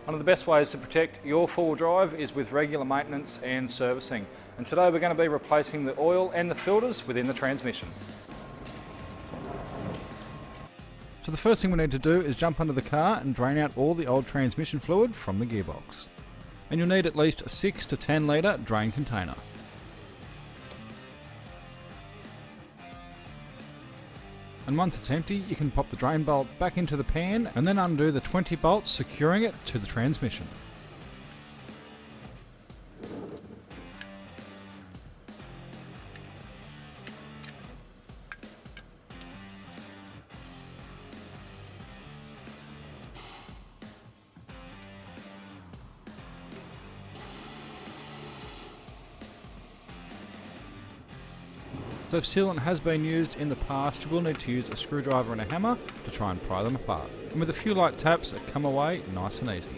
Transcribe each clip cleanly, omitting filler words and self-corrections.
One of the best ways to protect your four-wheel drive is with regular maintenance and servicing. And today we're going to be replacing the oil and the filters within the transmission. So the first thing we need to do is jump under the car and drain out all the old transmission fluid from the gearbox. And you'll need at least a 6 to 10 litre drain container. And once it's empty, you can pop the drain bolt back into the pan and then undo the 20 bolts securing it to the transmission. So if sealant has been used in the past, you will need to use a screwdriver and a hammer to try and pry them apart. And with a few light taps, it come away nice and easy.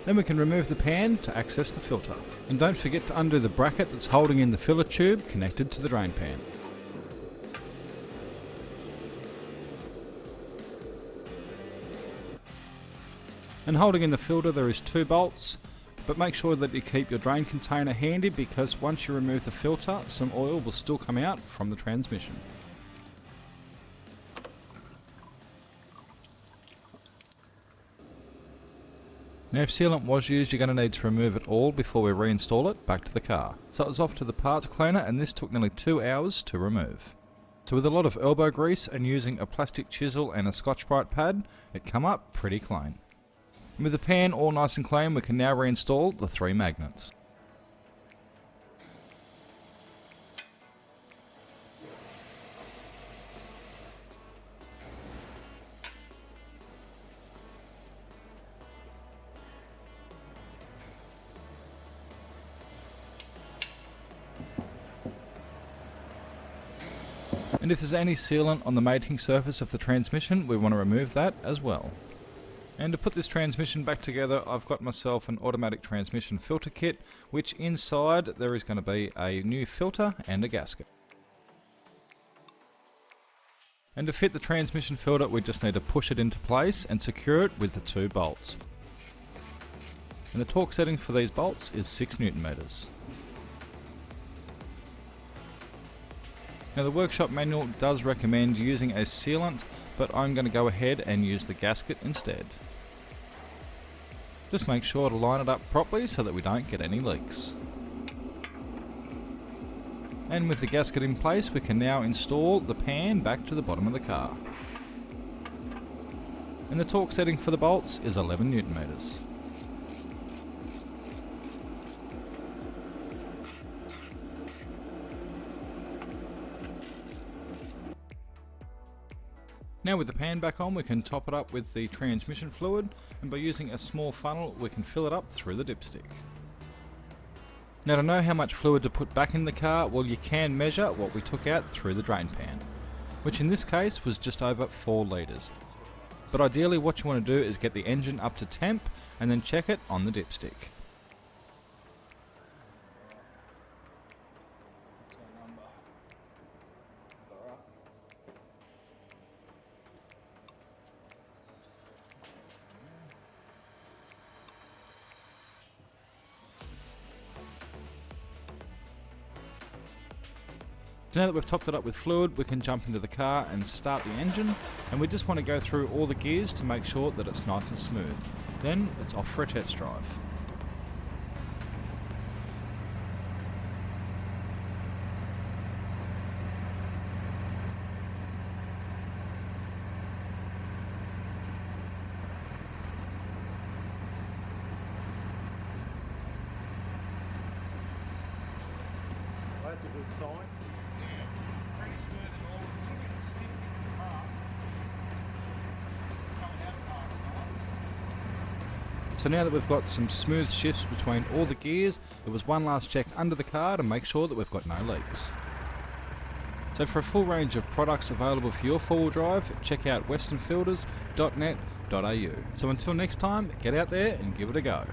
Then we can remove the pan to access the filter. And don't forget to undo the bracket that's holding in the filler tube connected to the drain pan. And holding in the filter there is 2 bolts. But make sure that you keep your drain container handy, because once you remove the filter, some oil will still come out from the transmission. Now if sealant was used, you're going to need to remove it all before we reinstall it back to the car. So it was off to the parts cleaner, and this took nearly 2 hours to remove. So with a lot of elbow grease and using a plastic chisel and a Scotch-Brite pad, it come up pretty clean. And with the pan all nice and clean, we can now reinstall the 3 magnets. And if there's any sealant on the mating surface of the transmission, we want to remove that as well. And to put this transmission back together, I've got myself an automatic transmission filter kit, which inside there is going to be a new filter and a gasket. And to fit the transmission filter, we just need to push it into place and secure it with the 2 bolts. And the torque setting for these bolts is 6 Newton meters. Now the workshop manual does recommend using a sealant, but I'm going to go ahead and use the gasket instead. Just make sure to line it up properly so that we don't get any leaks. And with the gasket in place, we can now install the pan back to the bottom of the car. And the torque setting for the bolts is 11 Newton meters. Now with the pan back on, we can top it up with the transmission fluid, and by using a small funnel we can fill it up through the dipstick. Now to know how much fluid to put back in the car, well, you can measure what we took out through the drain pan, which in this case was just over 4 litres. But ideally what you want to do is get the engine up to temp and then check it on the dipstick. So now that we've topped it up with fluid, we can jump into the car and start the engine, and we just want to go through all the gears to make sure that it's nice and smooth. Then it's off for a test drive. That's a good sign. Pretty smooth and all. You get the stick apart. Coming out nice. So now that we've got some smooth shifts between all the gears, there was one last check under the car to make sure that we've got no leaks. So for a full range of products available for your four-wheel drive, check out westernfilters.net.au. So until next time, get out there and give it a go.